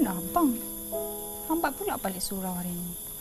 Mana abang? Lambat pula balik surau hari ini.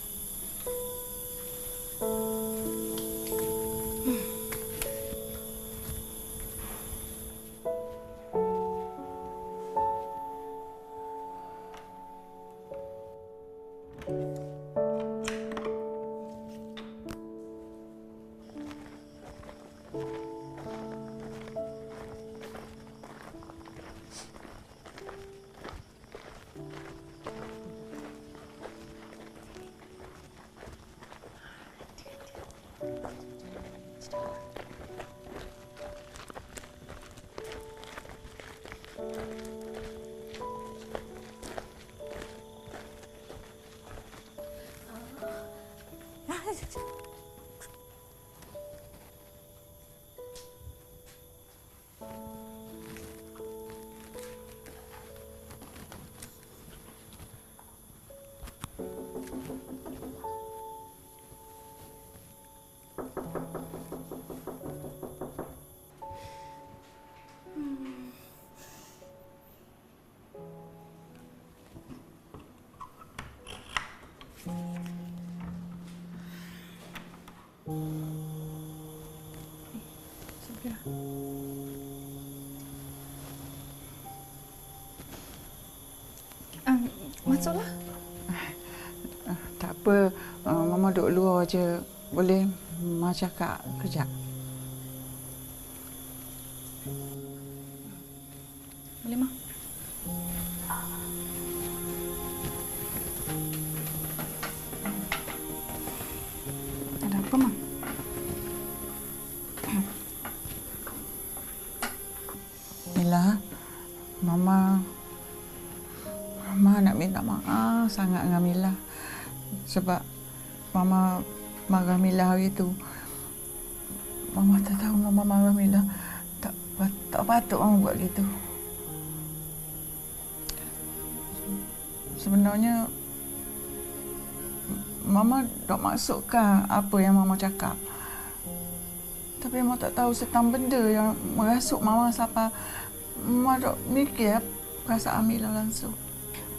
Masuklah. Tak apa, Mama duduk luar je. Boleh Mama cakap kejap? Boleh, Ma? Ada apa, Ma? Mila, Mama nak minta maaf sangat dengan Mila. Sebab Mama marah Mila hari tu. Mama tak tahu Mama marah Mila. Tak patut Mama buat gitu. Sebenarnya Mama tak maksudkan apa yang Mama cakap. Tapi Mama tak tahu setang benda yang merasuk Mama sampai Mama tak mikir perasaan Mila langsung.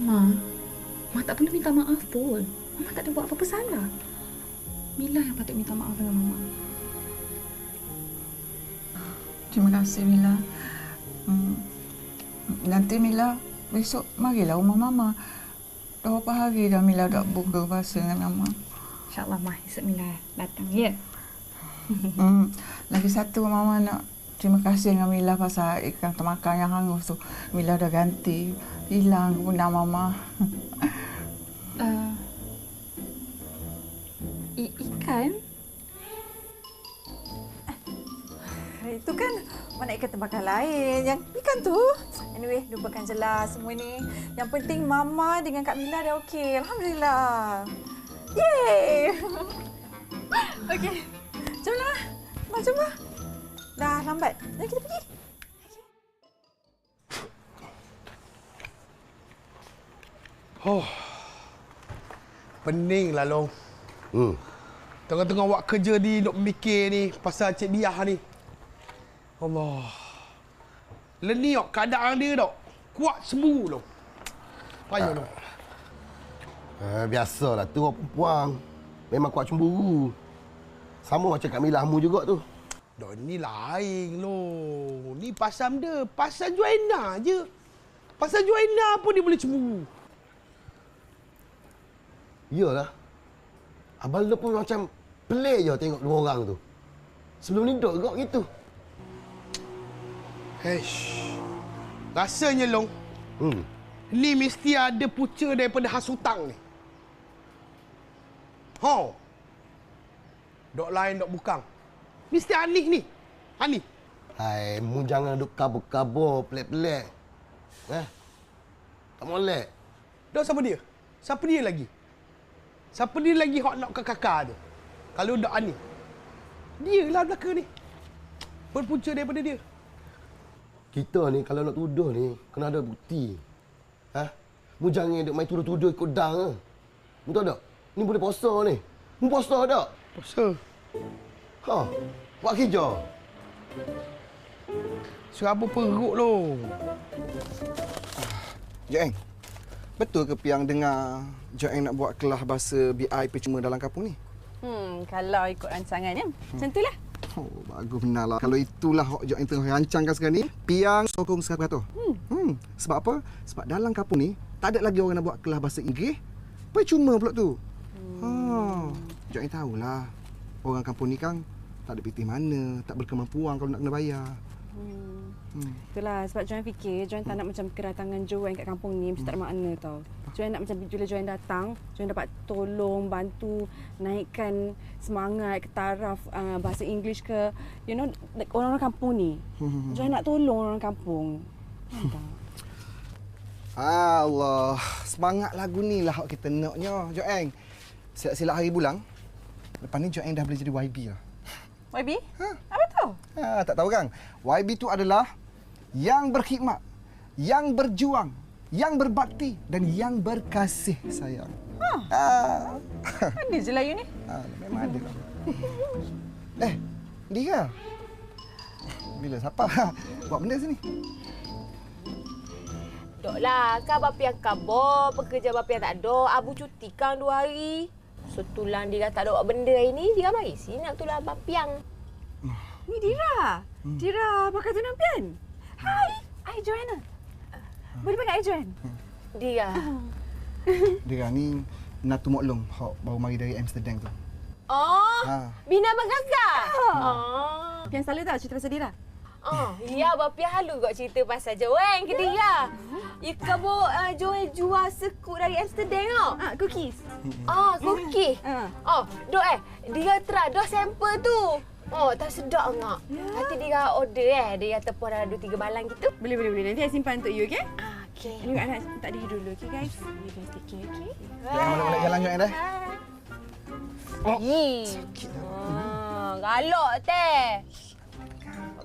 Ma tak perlu minta maaf pun. Mama tak ada buat apa-apa salah. Mila yang patut minta maaf dengan Mama. Terima kasih, Mila. Nanti Mila besok marilah rumah Mama. Dah berapa hari dah Mila tak buka bahasa dengan Mama. InsyaAllah, Ma. Esok Mila datang, ya? Lagi satu, Mama nak terima kasih dengan Mila pasal ikan termakan yang hangus tu. Mila dah ganti. Hilang guna Mama. Ikan? Itu kan mana ikan termakan lain. Yang ikan tu. Anyway, lupakan jelas semua ni. Yang penting Mama dengan Kak Mila dah okey. Alhamdulillah. Yeay! Okey. Jomlah. Jomlah. Dah lambat. Jom kita pergi. Oh. Peninglah Long. Tengah-tengah buat kerja ni, duk mikir ni pasal Cik Diah ni. Allah. Leni ok keadaan dia dok. Kuat sembuh Long. Payah Long. Biasalah tu orang perempuan. Memang kuat cemburu. Sama macam Kak Mila Hamu juga tu. Dok ni lain Long. Ni pasal dia, pasal Joanna je. Pasal Joanna pun dia boleh cemburu. Iyalah. Abang lu pun macam pelik je tengok dua orang tu. Sebelum ni dok juga gitu. Heish. Rasanya Long. Ni mesti ada punca daripada hasutan ni. Dok lain dok bukang. Mesti Anis ni. Anis. Hai, mu jangan duk kabur-kabur pelik-pelik. Tak molek. Dok siapa dia? Siapa dia lagi? Siapa dia lagi hok nak ke kakak tu? Kalau dok Anis. Dia lah belakang ni. Berpunca daripada dia. Kita ni kalau nak tuduh ni kena ada bukti. Mu jangan duk main tuduh-tuduh ikut dang. Mu tahu tak? Ni boleh puasa ni. Mu puasa tak? Puasa. Buat kerja. Seraba perut lo. Jeng. Betul ke Piang dengar Joanne nak buat kelas bahasa BI percuma dalam kampung ni? Kalau ikut rancangannya, macam itulah. Oh, bagus benar lah. Kalau itulah Joanne tengah rancangkan sekarang ni, Piang sokong 100%. Sebab apa? Sebab dalam kampung ni, tak ada lagi orang nak buat kelas bahasa Inggeris. Percuma pula tu. Joanne tahulah. Orang kampung ni kan tak ada pitih mana, tak berkemampuan kalau nak kena bayar. Itulah sebab Joanne fikir, Joanne tak nak macam kedatangan Joanne kat kampung ni mesti tak ada makna tau. Joanne nak macam bila Joanne datang, Joanne dapat tolong, bantu naikkan semangat ke taraf bahasa English ke, you know, orang-orang kampung ni. Joanne nak tolong orang kampung. Allah, semangat lagu ni lah kita naknya, Joanne. Silap-silap hari bulan, lepas ni Joanne dah boleh jadi YB lah. YB? Apa tu? Tak tahu kan? YB tu adalah yang berkhidmat, yang berjuang, yang berbakti dan yang berkasih sayang. Ada je lah you ni. Memang ada lah. Dia bila siapa buat benda sini? Dok lah, kan bapi yang kabur, pekerja bapi yang tak ada. Abu cuti kan 2 hari. So tulang dia tak ada buat benda hari ni, dia mari sini nak tulang bapi yang. Ni Dira. Dira bakal tunang pian. Hai, Joanna. Boleh panggil I Joanne? Dia. Dia ni Natu Moklong hok baru mari dari Amsterdam tu. Oh, bina abang kakak. Pian selalu tahu cerita pasal Dira. Ya, bapi halu kau cerita pasal Joanne ke dia. Ya, kamu Joanne jual sekut dari Amsterdam tau. Cookies. Cookie. Dok dia try dah sampel tu. Tak sedap enggak. Nanti dia order dia tepung ada 2-3 balang gitu. Boleh. Nanti saya simpan untuk you, okey? Okey. Ini anak tak diri dulu, okey guys? You guys take care, okey? Jangan mana-mana jalan Joanne dah. Galak teh.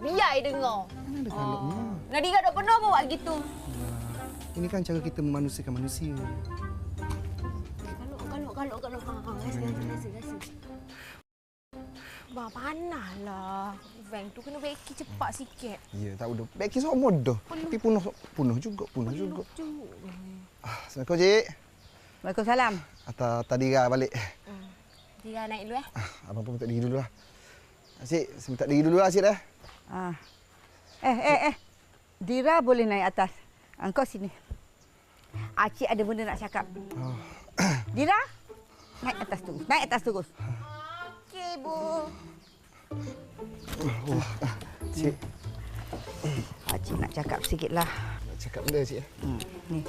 Biar dia dengar. Mana ada galaknya? Nadi kat dok penuh buat gitu. Ini kan cara kita memanusiakan manusia. Galak. Rasa. Bah, panaslah. Van tu kena beki cepat sikit. Ya, tahu dah. Beki semua dah. Tapi punuh juga. Assalamualaikum, Cik. Waalaikumsalam. Tadi balik. Dia naik dulu Abang pun minta diri dulu lah. Cik, saya minta diri dulu lah, Cik dah. Dira boleh naik atas. Engkau sini. Acik ada benda nak cakap. Dira, naik atas terus. Okey, Bu. Cik. Acik nak cakap sikitlah. Nak cakap benda, Cik. Ni.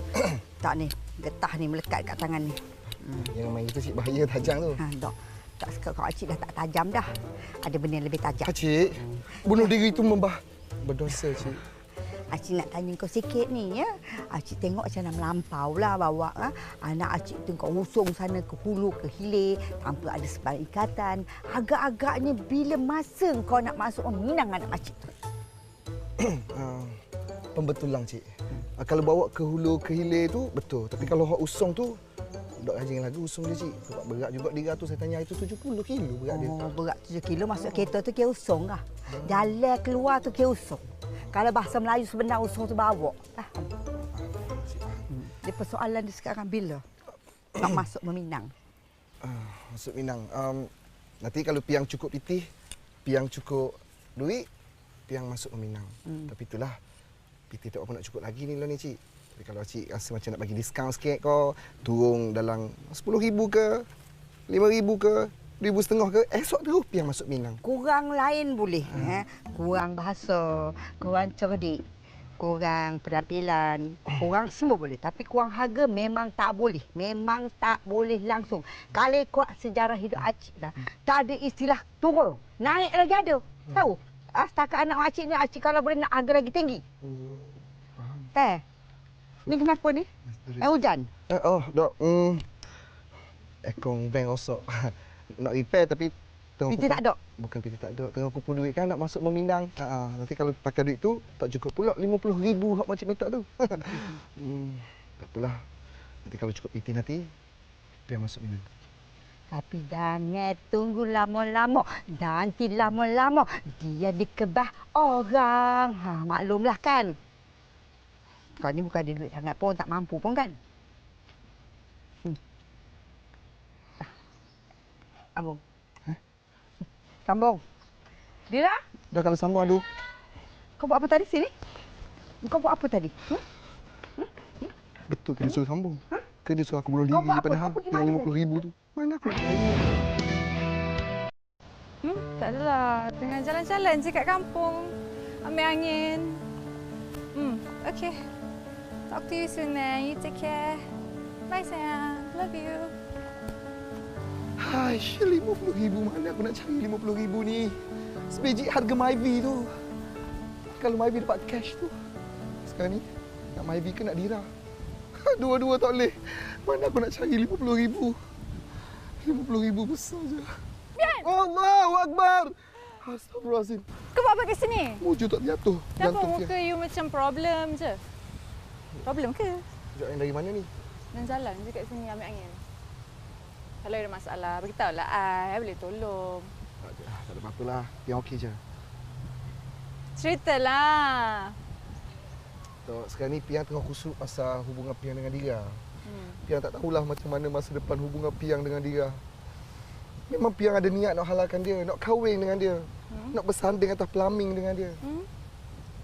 Tak ni. Getah ni melekat kat tangan ni. Yang main itu, Cik, bahaya tajam tu. Dok. Tak suka kalau acik dah tak tajam dah. Ada benda yang lebih tajam. Cik, bunuh diri itu berdosa, Cik. Acik nak tanya kau sikit ni, ya. Acik tengok macam nak melampau lah bawa anak acik tu kau usung sana ke hulu ke hilir tanpa ada sebarang ikatan. Agak-agaknya bila masa kau nak masuk Minang anak acik tu? Pembetulan, Cik. Kalau bawa ke hulu ke hilir tu betul. Tapi kalau hak usung tu dok rajin lagi usung dia, Cik. Sebab berat juga dia tu. Saya tanya itu 70 kilo berat dia. Berat 7 kilo masuk kereta tu kira usung lah. Jalan keluar tu kira usung. Kalau bahasa Melayu sebenar usung tu bawa. Dia persoalan dia sekarang bila nak masuk Meminang? Masuk Minang. Nanti kalau Piang cukup pitih, Piang cukup duit, Piang masuk Meminang. Tapi itulah, pitih tak apa nak cukup lagi ni lah ni, Cik. Tapi kalau Cik rasa macam nak bagi diskaun sikit kau, turun dalam 10,000 ke, 5,000 ke, 2,500 ke, esok terus Piang masuk Minang. Kurang lain boleh. Kurang bahasa, kurang cerdik, kurang penampilan, kurang semua boleh. Tapi kurang harga memang tak boleh. Memang tak boleh langsung. Kalau ikut sejarah hidup acik dah, tak ada istilah turun. Naik lagi ada. Tahu? Setakat anak acik ni, acik kalau boleh nak harga lagi tinggi. Teh, ni kenapa ni? Hujan? Dok. Ekong bank rosak. Nak repair tapi PT tak ada? Bukan PT tak ada. Tengah kumpul duit kan nak masuk Meminang. Nanti kalau pakai duit tu tak cukup pula 50,000 hak macam minta tu. Tak apalah. Nanti kalau cukup PT nanti biar masuk Minang. Tapi jangan tunggu lama-lama. Nanti lama-lama dia dikebah orang. Maklumlah kan. Kau ni bukan ada duit sangat pun, tak mampu pun kan? Sambung. Sambung. Dira, Dah kalau sambung aduh. kau buat apa tadi sini? Kau buat apa tadi? Betul ke dia suruh sambung? Ke dia suruh aku bunuh Kau diri buat apa? padahal Kau pergi yang mana 50,000 tu. Mana aku nak cari? Tak adalah. Tengah jalan-jalan je kat kampung. Ambil angin. Okay. Talk to you soon then. You take care. Bye sayang. Love you. Hai, 50,000 mana aku nak cari 50,000 ni? Sebiji harga Myvi tu. Kalau Myvi dapat cash tu. Sekarang ni nak Myvi ke nak Dira? Dua-dua tak boleh. Mana aku nak cari 50,000? 50,000 besar je. Allahu Akbar. Astagfirullahalazim. Kau buat apa kat sini? Wujud tak jatuh. Kenapa Jantung muka you macam problem je? Problem ke? Sekejap, yang dari mana ni? Dan jalan je kat sini ambil angin. Kalau ada masalah, beritahulah I boleh tolong. Tak ada apa-apa lah. Yang okey je. Ceritalah. So, sekarang ni Piang tengah kusut pasal hubungan Piang dengan Dira. Piang tak tahulah macam mana masa depan hubungan Piang dengan Dira. Memang Piang ada niat nak halalkan dia, nak kahwin dengan dia. Nak bersanding atas plumbing dengan dia.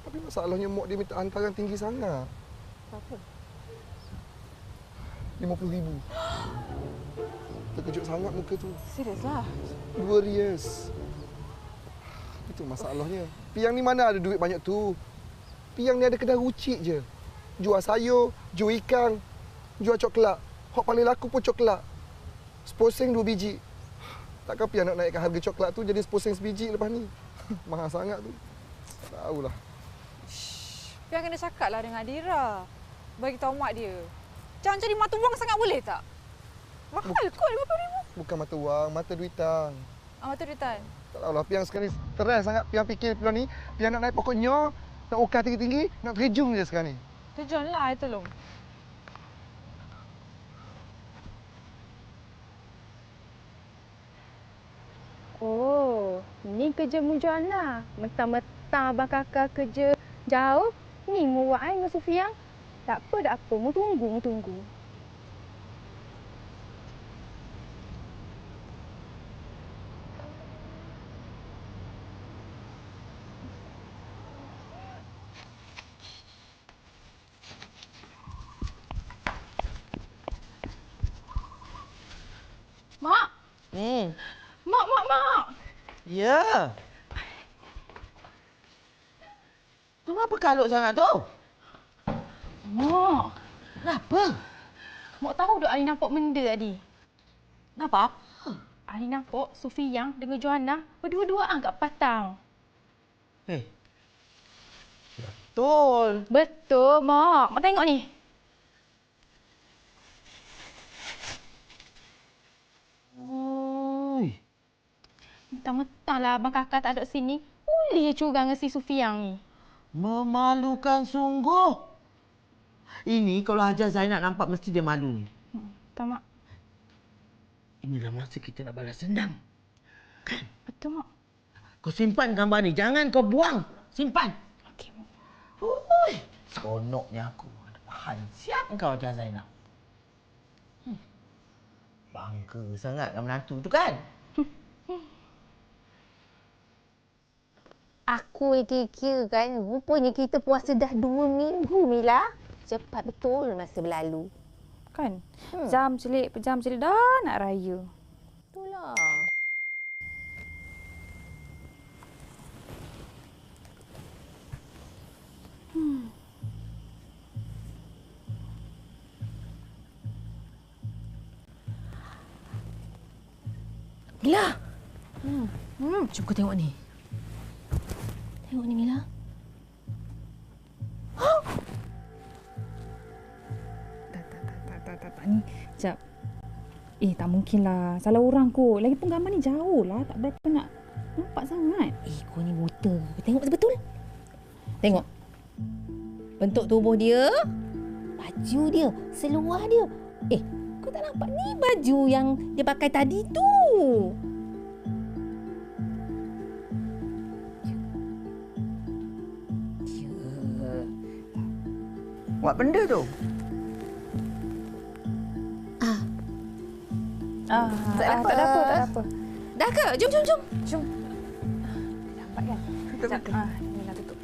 Tapi masalahnya mak dia minta hantaran tinggi sangat. Apa? 50,000. Terkejut sangat muka tu. Serius lah. 2 rias. Itu masalahnya. Piang ni mana ada duit banyak tu? Piang ni ada kedai rucik je. Jual sayur, jual ikan, jual coklat. Hak paling laku pun coklat. Seposeng 2 biji. Takkan Piang nak naikkan harga coklat tu jadi seposeng sebiji lepas ni? Mahal sangat tu. Tak tahulah. Piang kena cakap lah dengan Dira. Bagi tahu mak dia. Jangan jadi mata wang sangat boleh tak? Mahal kot 50,000. Bukan mata wang, mata duitan. Mata duitan. Tak tahulah, Piang sekarang ni stres sangat. Piang fikir Piang ni, Piang nak naik pokoknya, nak ukar tinggi-tinggi, nak terjun je sekarang ni. Terjun lah, I tolong. Oh, ni kerja Mujana. Mentang-mentang abang kakak kerja jauh, ni mu buat I dengan Sufiang. Tak apa, tak apa. Mu tunggu. Mak! Mak! Ya. Kenapa kalut sangat tu? Mak, Kenapa? Mak tahu tak Ali nampak benda tadi? Kenapa? Ali nampak Sufiang dengan Joanna berdua-duaan kat Patang. Betul. Betul, Mak. Mak tengok ni. Oi. Mentang-mentanglah abang kakak tak ada sini, boleh curang dengan si Sufiang ni. Memalukan sungguh. Ini kalau Hajar Zainab nampak mesti dia malu ni. Betul, Mak. Inilah masa kita nak balas dendam. Betul, Mak. Kau simpan gambar ni. Jangan kau buang. Simpan. Okey, Mak. Ui, seronoknya aku. Ada bahan siap kau Hajar Zainab. Bangga sangat dengan menantu tu kan? Aku kira kan, rupanya kita puasa dah 2 minggu, Mila. Cepat betul masa berlalu. Kan? Jam celik dah nak raya. Itulah. Mila! Cuba kau tengok ni. Tengok ni, Mila. Tak. Ni, sekejap. Tak mungkinlah. Salah orang kot. Lagipun gambar ni jauh lah. Tak berapa nak nampak sangat. Kau ni buta. Tengok betul-betul. Tengok. Bentuk tubuh dia. Baju dia. Seluar dia. Kau tak nampak ni baju yang dia pakai tadi tu. Buat benda tu. Tak ada apa. Dah ke? Jom. Jom. Dapat kan? Betul. Mila tutup.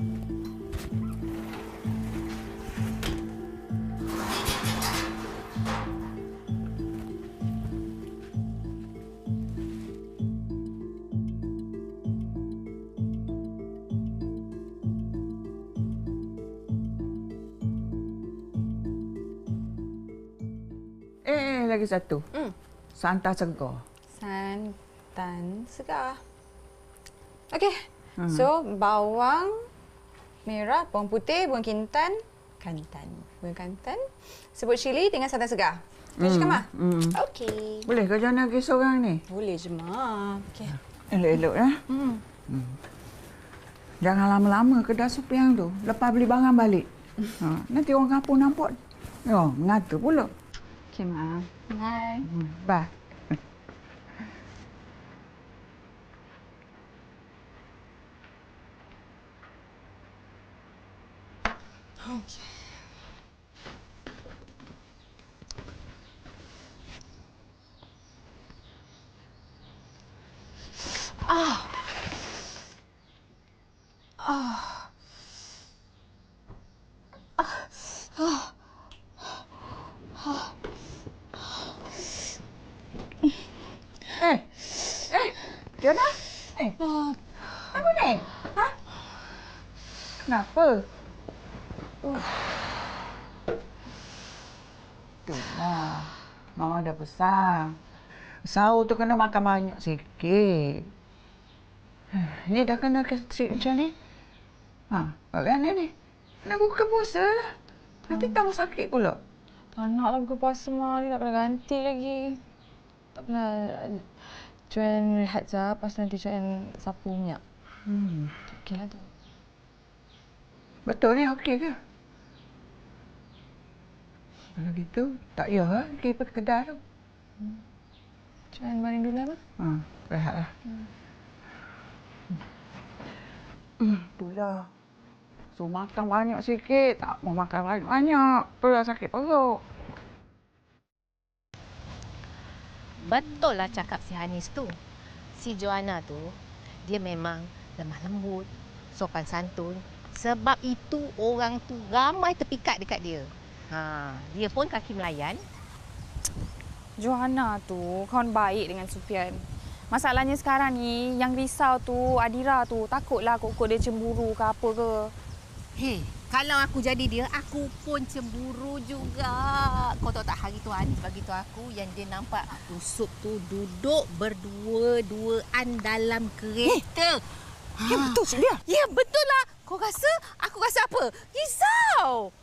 Lagi satu. Santan segar. Santan segar. Okey. So, bawang merah, bawang putih, bawang kintan, bawang kantan, sebut cili dengan santan segar. Okey, Mah? Okey. Boleh ke jangan lagi seorang ni? Boleh je, Mak. Okey. Elok-elok ya. Jangan lama-lama kedai Supiang tu. Lepas beli barang balik. Nanti orang kampung nampak. Ngata pula. Okey, Mak. Bye. Bye. Diana? Apa ni? Ha? Kenapa? Itulah. Mama dah pesan. Sahur tu kena makan banyak sikit. Ni dah kena kestrik macam ni. Bagaimana ni? Nak buka puasa lah. Nanti tambah sakit pula. Tak naklah buka puasa, Mak. Ni tak pernah ganti lagi. Tak pernah Joanne rehat je. Lepas nanti Joanne sapu minyak. Okeylah tu. Betul ni okey ke? Kalau gitu, tak payah pergi ke kedai tu. Joanne baring dulu lah, Mak. Rehatlah. Itulah. So makan banyak sikit. Tak mau makan banyak-banyak. Perut sakit perut. Betul lah cakap si Hanis tu. Si Joanna tu, dia memang lemah lembut, sopan santun. Sebab itu orang tu ramai terpikat dekat dia. Dia pun kaki melayan. Johanna tu kawan baik dengan Sufian. Masalahnya sekarang ni yang risau tu Adira tu. Takutlah kok dia cemburu ke apa ke. Hei, kalau aku jadi dia, aku pun cemburu juga. Kau tahu tak hari tu Hanis bagi tahu aku yang dia nampak Usop tu duduk berdua-duaan dalam kereta. Ya betul Cik Dia. Ya betul lah. Kau rasa aku rasa apa? Risau.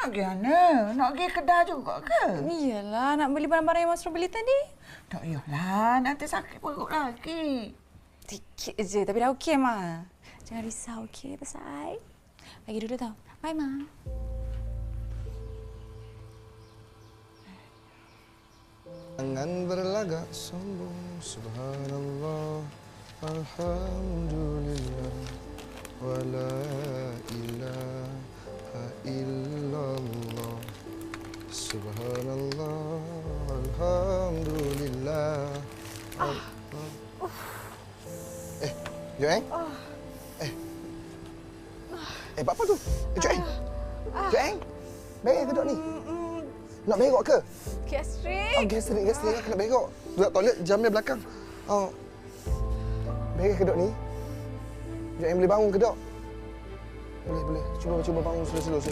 Nak pergi mana? Nak pergi kedai juga ke? Iyalah, nak beli barang-barang yang Mas Rom beli tadi. Tak payahlah. Nanti sakit perut lagi. Sikit je, tapi dah okey, Ma. Jangan risau, okey? Pasal lagi dulu tau. Bye, Ma. Jangan berlagak sombong, subhanallah, alhamdulillah, wa la ilaha illallah, subhanallah, alhamdulillah. Joanne? Buat apa tu? Joanne? Joanne? Bengok ke duduk ni? Nak bengok ke? Gastrik. Gastrik. Aku nak bengok. Duduk toilet, jamnya belakang. Bengok ke duduk ni? Joanne boleh bangun ke duduk? Boleh. Cuba bangun slow.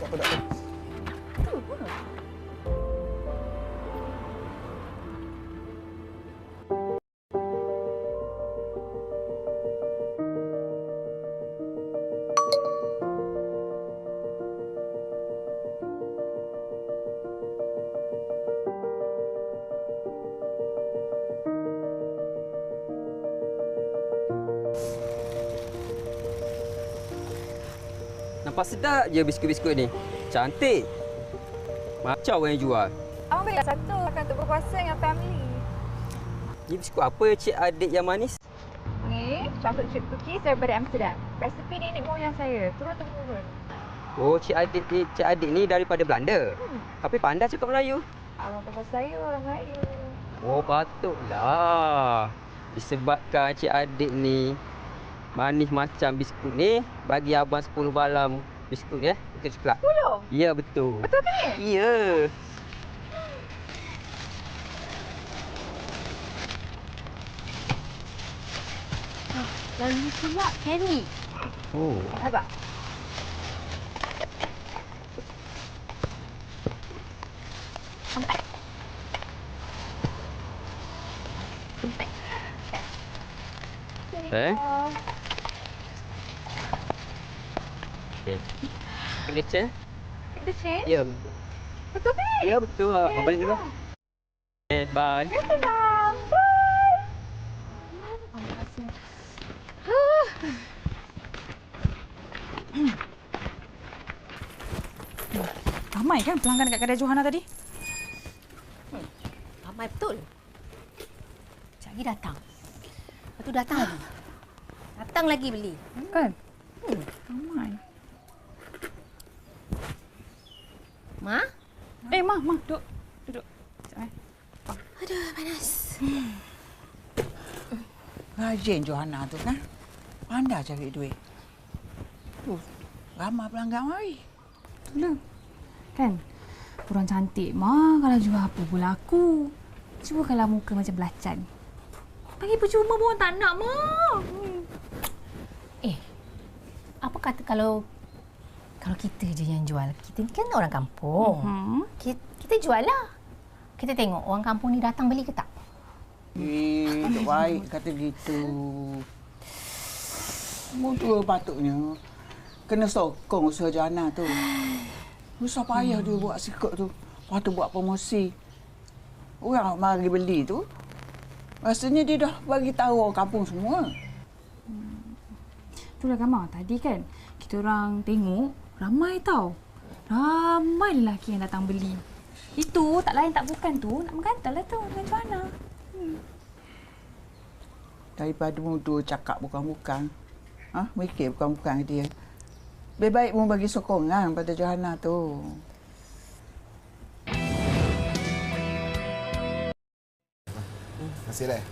Tak apa. Nampak sedap je biskut-biskut ni. Cantik. Macam orang yang jual. Abang beli satu makan untuk berpuasa dengan family. Ni biskut apa cik adik yang manis? Ni chocolate chip cookies daripada Amsterdam. Resepi nenek moyang saya. Turun-temurun. Oh, cik adik ni daripada Belanda. Tapi pandai cakap Melayu. Abang bapa saya orang Melayu. Oh, patutlah. Disebabkan cik adik ni manis macam biskut ni, bagi abang 10 balam biskut ya. Betul coklat. 10? Ya, betul. Betul ke ni? Ya. Lalu pula Kenny. Oh. Abang. Sampai. Okey. Signature? Signature? Ya. Betul ke ni? Ya, betul. Abang balik dulu. Okay, bye. Terima bang. Bye. Ramai kan pelanggan kat kedai Johanna tadi? Ramai betul. Sekejap lagi datang. Lepas tu datang lagi. Datang lagi beli. Kan? Ramai. Ma? Ma, duduk. Duduk. Sekejap, Aduh, panas. Rajin Johanna tu kan. Pandai cari duit. Ramai pelanggan mari. Itulah. Kan? Orang cantik, Ma. Kalau jual apa pula aku. Cuba kalau muka macam belacan. Bagi percuma pun tak nak, Ma. Apa kata kalau kita je yang jual? Kita ni kan orang kampung. Kita jual lah. Kita tengok orang kampung ni datang beli ke tak? Tak baik kata gitu. Mutua patutnya kena sokong usaha Johanna tu. Susah payah dia buat sikap tu. Lepas tu buat promosi. Orang mari beli tu, rasanya dia dah bagi tahu orang kampung semua. Itulah Gamar. Tadi kan kita orang tengok ramai tau. Ramai lelaki yang datang beli. Itu tak lain tak bukan tu nak menggantal lah tu dengan Johanna. Daripada muda cakap bukan-bukan. Mikir bukan-bukan dia. Lebih baik pun bagi sokongan pada Johanna tu. Masih dah.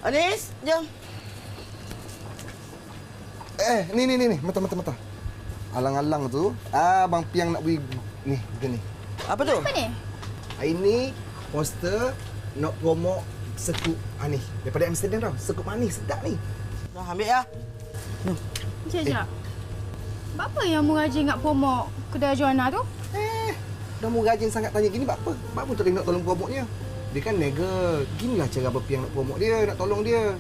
Anis, jom. Ni. Mata. Alang-alang tu, Abang Piang nak beri ni, begini. Apa tu? Apa ni? Hari ni poster nak promote sekup ni daripada Amsterdam tau. Sekup manis sedap ni. Dah ambil ya. Sekejap. Apa yang mu rajin nak promote kedai Johanna tu? Dah mu rajin sangat tanya gini, apa tak nak tolong promotnya? Dia kan nega. Ginilah cara Abang Piang nak promote dia, nak tolong dia.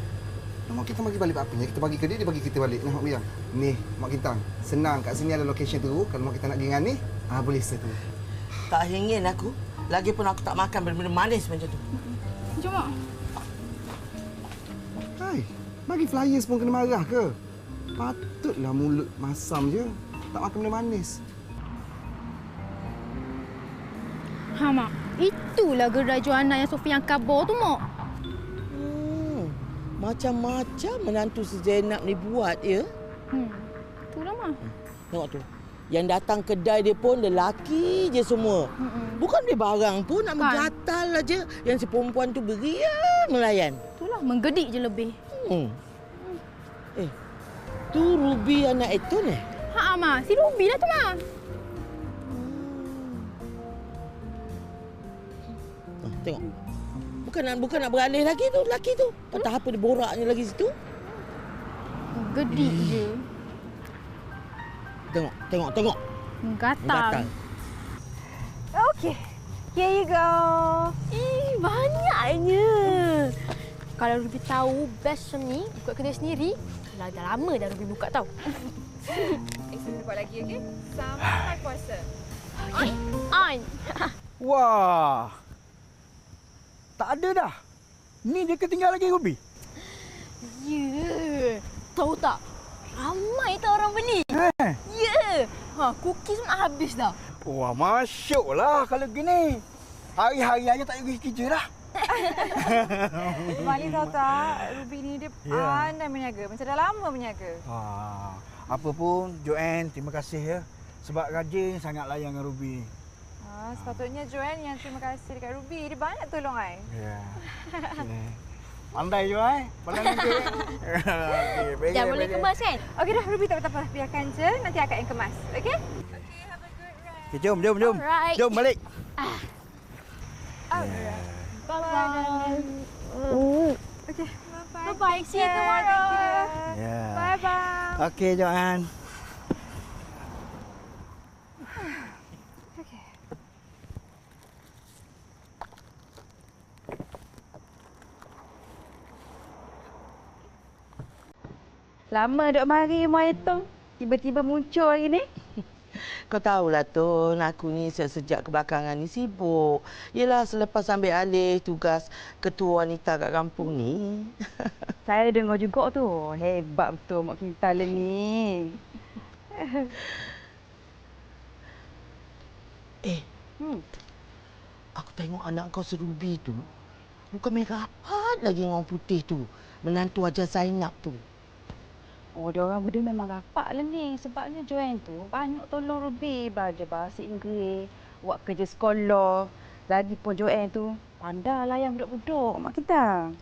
Mak kita bagi balik apa-apanya. Kita bagi ke dia, dia bagi kita balik. Nah, Mak Biang. Ni, Mak Kintang. Senang kat sini ada location tu. Kalau mak kita nak pergi dengan ni, boleh satu. Tak ingin aku. Lagipun aku tak makan benda-benda manis macam tu. Jom, Mak. Hai, bagi flyers pun kena marah ke? Patutlah mulut masam je. Tak makan benda manis. Mak. Itulah gerai Johanna yang Sophia yang kabur tu, Mak. Macam-macam menantu si Zainab ni buat, ya? Itulah, Mak. Tengok tu. Yang datang kedai dia pun lelaki je semua. Bukan beli barang pun, nak menggatal aja. Yang si perempuan tu berian melayan. Itulah, menggedik je lebih. Tu Ruby anak itu ni? Mak. Si Ruby lah tu, Mak. Tengok. Bukan nak beralih lagi tu lelaki tu. Patah apa dia boraknya lagi situ? Gedik je. Tengok. Gatal. Okey. Here you go. Banyaknya. Kalau Ruby tahu best macam ni, buka kedai sendiri, dah lama dah Ruby buka tau. Exam buat lagi, okey? Sampai puasa. On. Wah. Tak ada dah. Ni dia ketinggal lagi Ruby. Ya. Tahu tak? Ramai tak orang beli. Ya. Cookies semua habis dah. Wah, masyuklah kalau gini. Hari-hari aja tak pergi kerja dah. Mak ni tahu tak, Ruby ni dia pandai berniaga. Macam dah lama berniaga. Apa pun, Joanne, terima kasih ya. Sebab rajin sangat layan dengan Ruby. Sepatutnya Joanne yang terima kasih dekat Ruby. Dia banyak tolong I. Ya. Pandai Joanne. Pandai nanti. Jangan boleh kemas kan? Okey dah, Ruby tak apa-apa. Biarkan je. Nanti akak yang kemas. Okey? Okay, jom. Alright. Jom balik. Bye-bye. Okey. Bye-bye. See you tomorrow. Ya. Bye-bye. Okey, Joanne. Lama duk mari Muai Tong. Tiba-tiba muncul hari ni. Kau tahulah Tun, aku ni sejak kebelakangan ni sibuk. Yelah selepas ambil alih tugas ketua wanita kat kampung ni. Saya dengar juga tu. Hebat betul Mak Kintal ni. Aku tengok anak kau Ruby tu. Muka merah rapat lagi dengan orang putih tu. Menantu Haji Zainab tu. Oh, dia orang berdua memang rapat lah ni. Sebabnya Joanne tu banyak tolong Ruby. Belajar bahasa Inggeris, buat kerja sekolah. Lagipun Joanne tu pandai layan budak-budak Mak kita.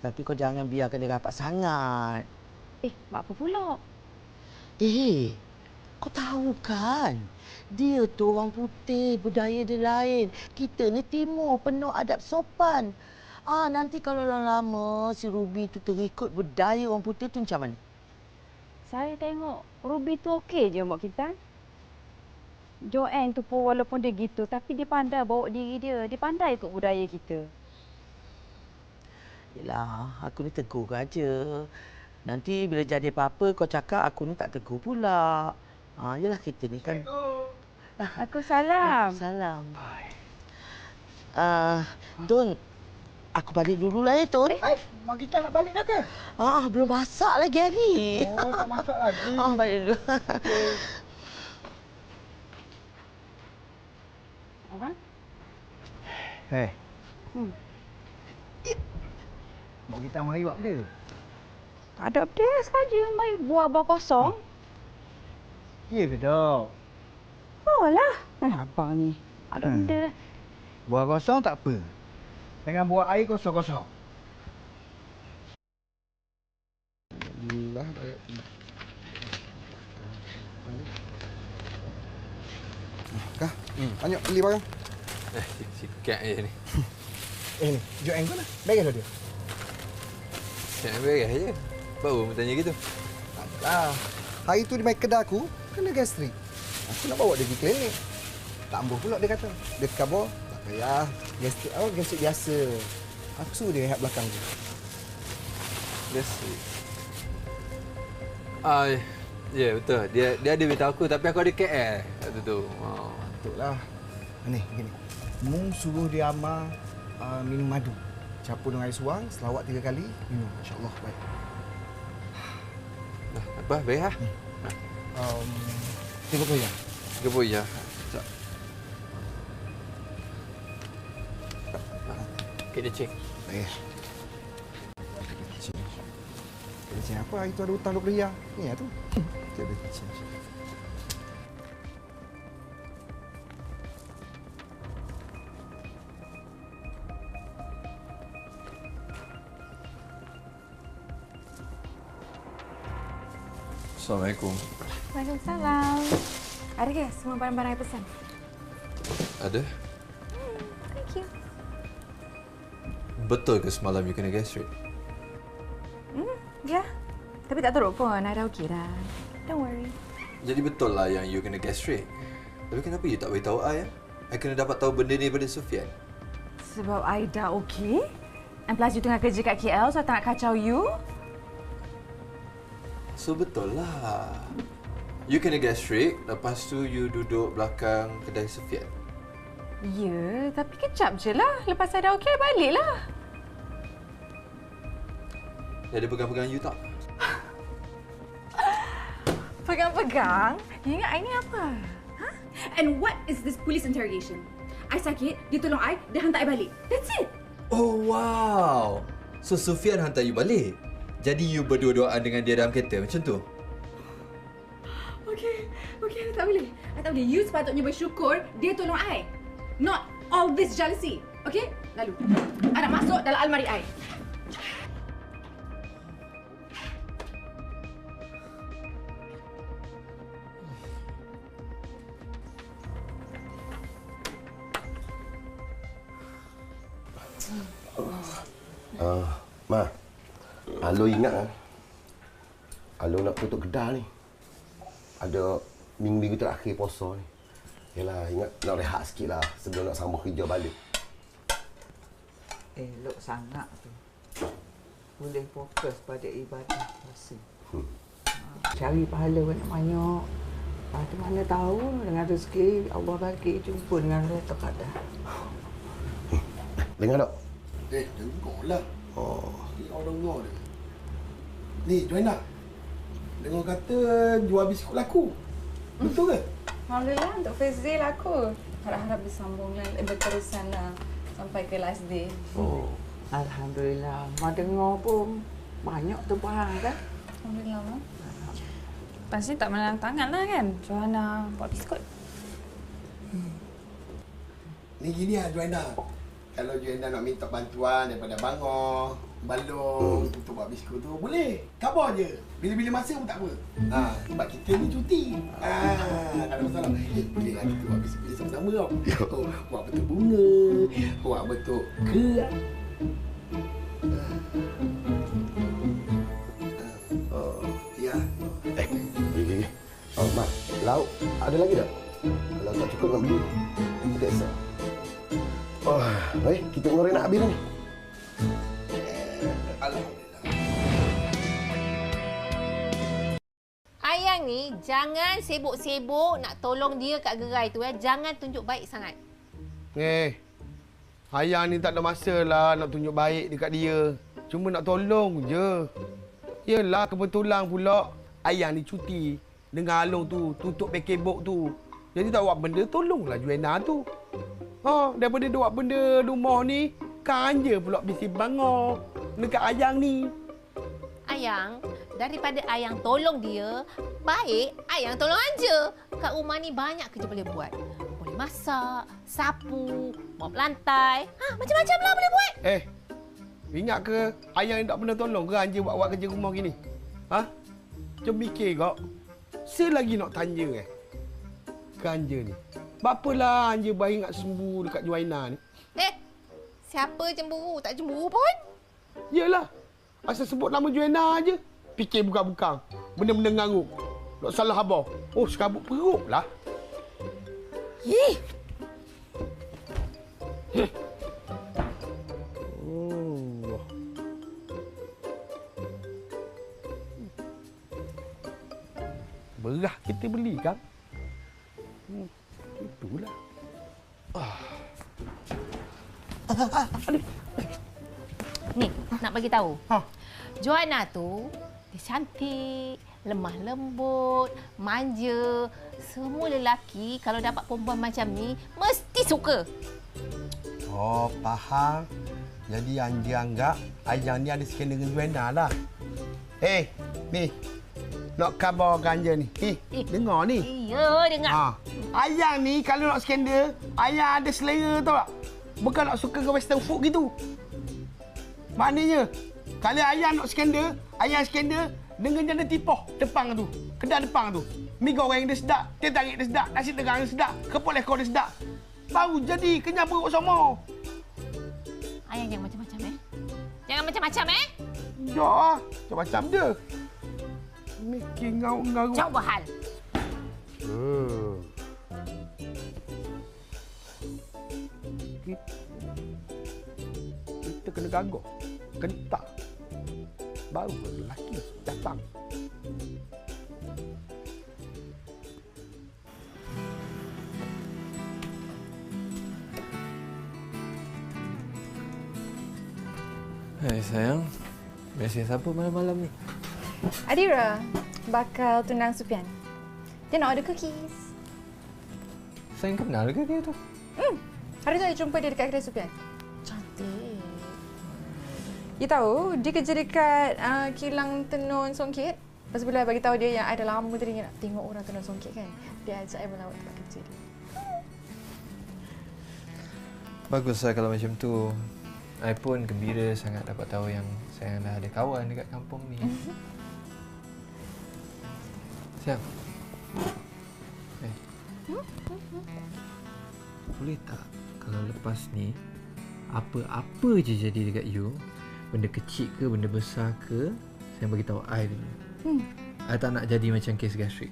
Tapi kau jangan biarkan dia rapat sangat. Mak apa pula? Kau tahu kan? Dia tu orang putih, budaya dia lain. Kita ni timur, penuh adab sopan. Nanti kalau lama-lama si Ruby tu terikut budaya orang putih tu macam mana? Saya tengok Ruby tu okey je Mak kita. Joanne tu pun walaupun dia gitu, tapi dia pandai bawa diri dia. Dia pandai ikut budaya kita. Yelah, aku ni tegur aja. Nanti bila jadi apa-apa kau cakap aku ni tak tegur pula. Yelah kita ni kan. Aku salam. Salam. Tun, aku balik dululah ya Tun. Mak kita nak balik dah ke? Belum masak lagi hari. Oh, tak masak lagi. Balik dulu. Mak kita mari buat benda. Tak ada benda saja. Mari buah kosong. Ya ke tak? Bawalah. Abang ni. Ada benda dah. Buah kosong tak apa. Dengan buah air kosong-kosong. Kah? Banyak beli barang. Sikit je ni. Ni, Joanne kau lah. Beres dah dia. Nak beres je. Baru bertanya gitu. Taklah. Hari tu dia main kedai aku, kena gastrik. Aku nak bawa dia pergi klinik. Tak ambuh pula dia kata. Dia khabar, tak payah. Gastrik biasa. Aku suruh dia rehat belakang tu. Gastrik. Ya betul. Dia ada beritahu aku tapi aku ada KL waktu tu. Betul lah. Ni, begini. Mung suruh dia amal minum madu. Campur dengan air suam, selawat 3 kali, minum. InsyaAllah baik. Apa? Baik lah. 30 ya? 30 ya. Kita cek. Baik. Cik apa hari tu ada hutang 20 riyal. Ni lah tu. Cik ada cik. Assalamualaikum. Waalaikumsalam. Ada ke semua barang-barang yang pesan? Ada? Thank you. Betul ke semalam you kena gastric? Ya. Tapi tak teruk pun. I dah okey dah. Don't worry. Jadi betul lah yang you kena gastric. Tapi kenapa you tak beritahu I? I kena dapat tahu benda ni daripada Sufian. Sebab I dah okey. And plus you tengah kerja kat KL, so I tak nak kacau you. So betul lah. You kena gastric, lepas tu you duduk belakang kedai Sufian. Ya, tapi kejap je lah. Lepas I dah okey, I baliklah. Dia ada pegang-pegang you tak? Pegang-pegang? You ingat I ni apa? And what is this police interrogation? I sakit, dia tolong I, dia hantar I balik. That's it. Oh, wow. So, Sufian hantar you balik? Jadi, you berdua-duaan dengan dia dalam kereta macam tu? Okay, I tak boleh. You sepatutnya bersyukur dia tolong I. Not all this jealousy. Okay? Lalu, I nak masuk dalam almari I. Ma, Alo ingat Alo nak tutup kedai ni. Ada minggu-minggu terakhir puasa ni. Yalah, ingat nak rehat sikit lah sebelum nak sambung kerja balik. Elok sangat tu. Boleh fokus pada ibadah puasa. Cari pahala banyak-banyak. Lepas tu mana tahu dengan rezeki Allah bagi jumpa dengan Lailatul Qadar. Dengar tak? Dengar lah. Oh. Ni orang dengar dia. Ni, Joanna. Dengar kata jual biskut laku. Betul ke? Alhamdulillah untuk first day laku. Harap-harap disambung berterusan lah sampai ke last day. Oh. Alhamdulillah. Mak dengar pun banyak tumpuan kan? Alhamdulillah, Mak. Pasti tak menalang tangan lah kan Joanna buat biskut. Ni gini lah Joanna. Kalau Joanna nak minta bantuan daripada Bangor, Balong untuk buat biskut tu, boleh. Khabar je. Bila-bila masa pun tak apa. Sebab kita ni cuti. Tak ada masalah. Boleh lah kita buat biskut sama-sama tau. Buat bentuk bunga, buat bentuk gerak. Ya. Mak, lauk ada lagi tak? Kalau tak cukup nak beli. Tak kisah. Baik, kita ngoreng nak habis ni. Ayang ni jangan sibuk-sibuk nak tolong dia kat gerai tu. Jangan tunjuk baik sangat. Ayang ni tak ada masa lah nak tunjuk baik dekat dia. Cuma nak tolong je. Yelah, kebetulan pula Ayang ni cuti. Dengan Along tu, tutup package tu. Jadi tak buat benda, tolonglah Joanna tu. Daripada dia buat benda rumah ni, kan je pula bisi Bangor dekat Ayang ni. Ayang, daripada Ayang tolong dia, baik Ayang tolong Anja. Kat rumah ni banyak kerja boleh buat. Boleh masak, sapu, mop lantai. Macam-macam lah boleh buat. Ingat ke Ayang tak pernah tolong ke Anja buat kerja rumah gini? Macam mikir kau. Saya lagi nak tanya ke Anja ni. Bapalah Anja baik ingat sembuh dekat Joanna ni? Siapa cemburu? Tak cemburu pun. Yelah. Asal sebut nama Joanna aje. Fikir bukan-bukan. Benda-benda ngangguk. Tak salah abah. Sekabut perut lah. Berah kita beli kan? Itulah. Ni, nak bagi tahu. Joanna tu dia cantik, lemah lembut, manja. Semua lelaki kalau dapat perempuan macam ni mesti suka. Faham. Jadi Anja anggap Ayang ni ada skandal dengan Joanna lah. Ni. Nak khabar Anja ni. Dengar ni. Ya, dengar. Ayang ni kalau nak skandal, Ayang ada selera tau tak? Bukan nak suka ke western food gitu. Maknanya, kalau Ayang nak skandal, Ayang skandal dengan janda tipoh depan tu. Kedai depan tu. Mi goreng dia sedap, teh tarik dia sedap, nasi tegang dia sedap, kepul ekor dia sedap. Baru jadi kenyang perut semua. Ayang jangan macam-macam Jangan macam-macam Ya, macam-macam je. Mikir ngau-ngau. Cuba hal. Kita kena gagah. Kentak. Baru lelaki datang. Hai sayang. Mesej siapa malam-malam ni? Adira bakal tunang Sufian. Dia nak order cookies. Sayang kenal ke dia tu? Hari tu saya jumpa dia dekat kedai Supian. Cantik. You tahu, dia kerja dekat kilang tenun songket. Lepas bila bagi tahu dia yang I dah lama tadi nak tengok orang tenun songket kan. Dia ajak I melawat tempat kerja dia. Baguslah kalau macam tu. I pun gembira sangat dapat tahu yang saya dah ada kawan dekat kampung ni. Siap. Boleh tak kalau lepas ni apa-apa je jadi dekat you, benda kecil ke benda besar ke, saya bagi tahu I dulu. I tak nak jadi macam kes gastrik.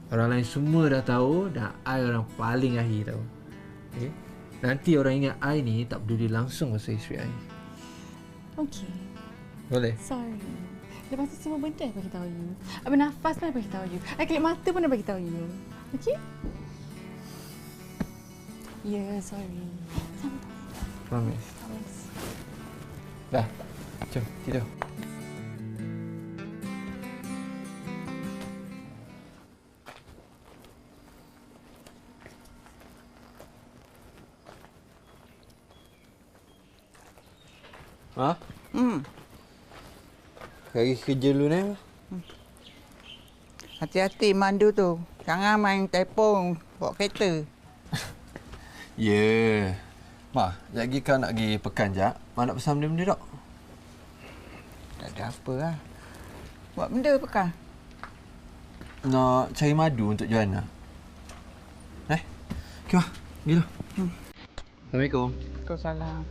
Orang lain semua dah tahu dan I orang paling akhir tahu. Okay? Nanti orang ingat I ni tak peduli langsung pasal isteri I. Okey. Boleh? Sorry. Lepas tu semua benda I bagi tahu you. Bernafas pun I bagi tahu you. I kelip mata pun I bagi tahu you. Okey? Yeah, sorry. Promise. Dah. Jom, tidur. Ha? Pergi kerja dulu ni. Hati-hati mandu tu. Jangan main telefon, bawa kereta. Ya. Yeah. Ma, sekejap lagi kau nak pergi pekan jap. Ma nak pesan benda-benda tak? Tak ada apa lah. Buat benda apa kan? Nak cari madu untuk Joanna. Okey, Ma. Pergi dulu. Assalamualaikum. Waalaikumsalam.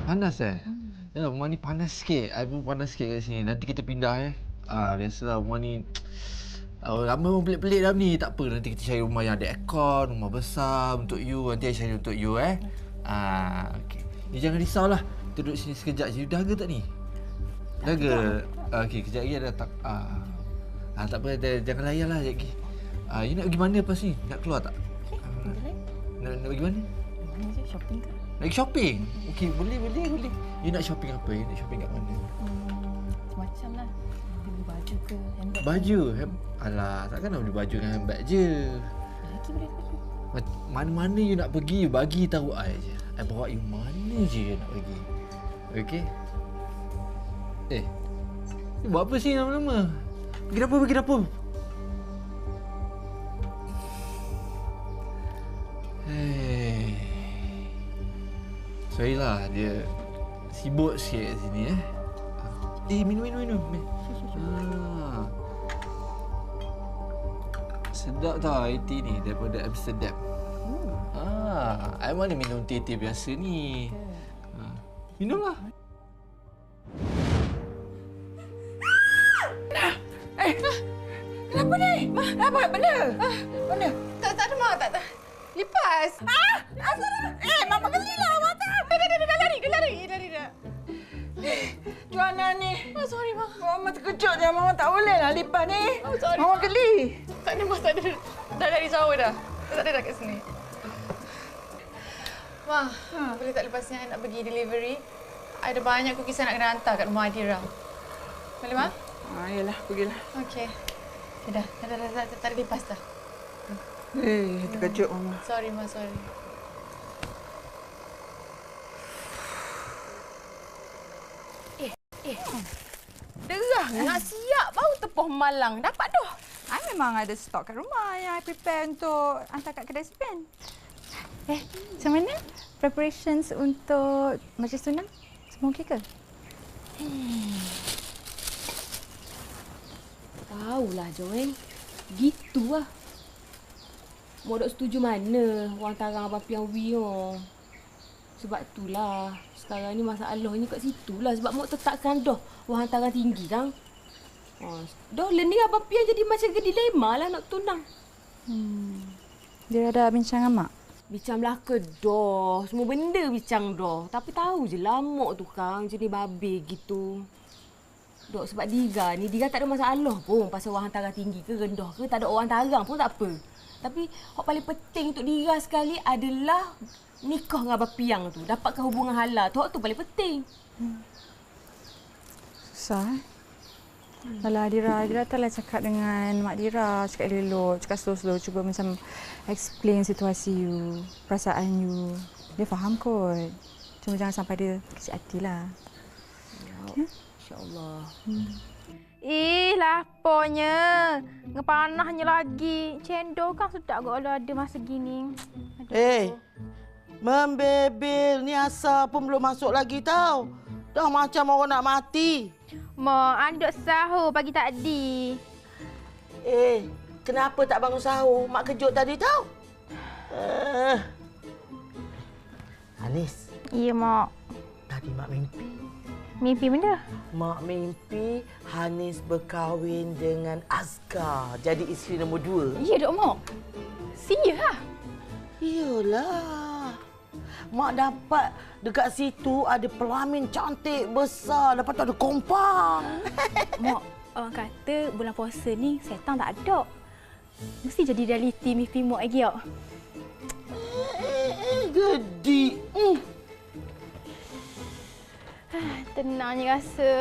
Panas Yalah, rumah ni panas sikit. I pun panas sikit kat sini. Nanti kita pindah biasalah rumah ni ramai orang pelik-pelik dalam ni. Tak apa, nanti kita cari rumah yang ada aircon, rumah besar untuk you. Nanti I cari untuk you okey. You jangan risaulah. Kita duduk sini sekejap je. You dahaga tak ni? Dahaga? Okey, kejap lagi ada tak tak apa, jangan layan lah sekejap lagi. You nak pergi mana lepas ni? Nak keluar tak? Nak pergi mana? Shopping ke? Nak shopping? Okey, boleh. You nak shopping apa? You nak shopping kat mana? Macam lah. Beli baju ke, handbag. Baju? Alah, takkan nak beli baju dengan handbag je. Lagi boleh. Mana-mana you nak pergi, you bagi tahu I je. I bawa you mana je you nak pergi. Okey? You buat apa sini lama-lama? Pergi dapur. Sorry lah, dia sibuk sikit kat sini minum. Sedap tau air tea ni daripada Amsterdam. I mana minum tea biasa ni. Minumlah. Kenapa ni? Ma, apa benda? Mana? Tak ada, Mak. Tak. Lipas. Mama geli lah mata. Dia lari dah. Joanna ni. Sorry, Ma. Mama terkejut je. Mama tak boleh lah lipat ni. Sorry, Mama Ma. geli. Tak ada, Ma. Tak ada. Dah dari jauh dah. Tak ada dah kat sini. Ma, boleh tak lepas ni I nak pergi delivery? Ada banyak cookies saya nak kena hantar kat rumah Adira. Boleh, Ma? Yelah, pergilah. Okey. Dah tak ada lipas dah. Terkejut Mama. Sorry, Ma. Sorry. Derah nak siap baru tepuh malang. Dapat dah. I memang ada stok kat rumah yang I prepare untuk hantar kat kedai Supian. Macam mana? Preparations untuk majlis tunang? Semua okey ke? Tahulah Joel. Gitulah. Mau dok setuju mana orang tarang Abang Piang Wee. Sebab itulah sekarang ni masalahnya kat situ lah. Sebab Mak tetapkan dah wang hantaran tinggi kan. Dah lah ni Abang Pian jadi macam dilema lah nak tunang. Dia ada bincang dengan Mak? Bincang belaka dah. Semua benda bincang dah. Tapi tahu je lah Mak tu kan jenis babe gitu. Dok, sebab Dira ni, Dira tak ada masalah pun pasal wang hantaran tinggi ke rendah ke. Tak ada orang hantaran pun tak apa. Tapi yang paling penting untuk Dira sekali adalah nikah dengan Abang Piang tu. Dapatkan hubungan halal tu. Hak tu paling penting. Susah. Alah Dira taklah cakap dengan Mak Dira. Cakap elok, cakap slow-slow. Cuba macam explain situasi you, perasaan you. Dia faham kot. Cuma jangan sampai dia kecil hati lah. Ya. InsyaAllah. Lapornya. Ngepanahnya lagi. Cendol kan sedap kalau ada masa gini. Membebel ni asal pun belum masuk lagi tau. Dah macam orang nak mati. Mak, anduk sahur pagi tadi. Kenapa tak bangun sahur? Mak kejut tadi tau. Anis. Ya, Mak. Tadi Mak mimpi. Mimpi benda? Mak mimpi Hanis berkahwin dengan Azkar. Jadi isteri nombor 2. Ya, Dok Mak. Sia lah. Iyalah. Mak dapat dekat situ ada pelamin cantik besar. Lepas tu ada kompang. Mak, orang kata bulan puasa ni setan tak ada. Mesti jadi realiti mimpi Mak lagi tak? Gedi. Tenangnya rasa.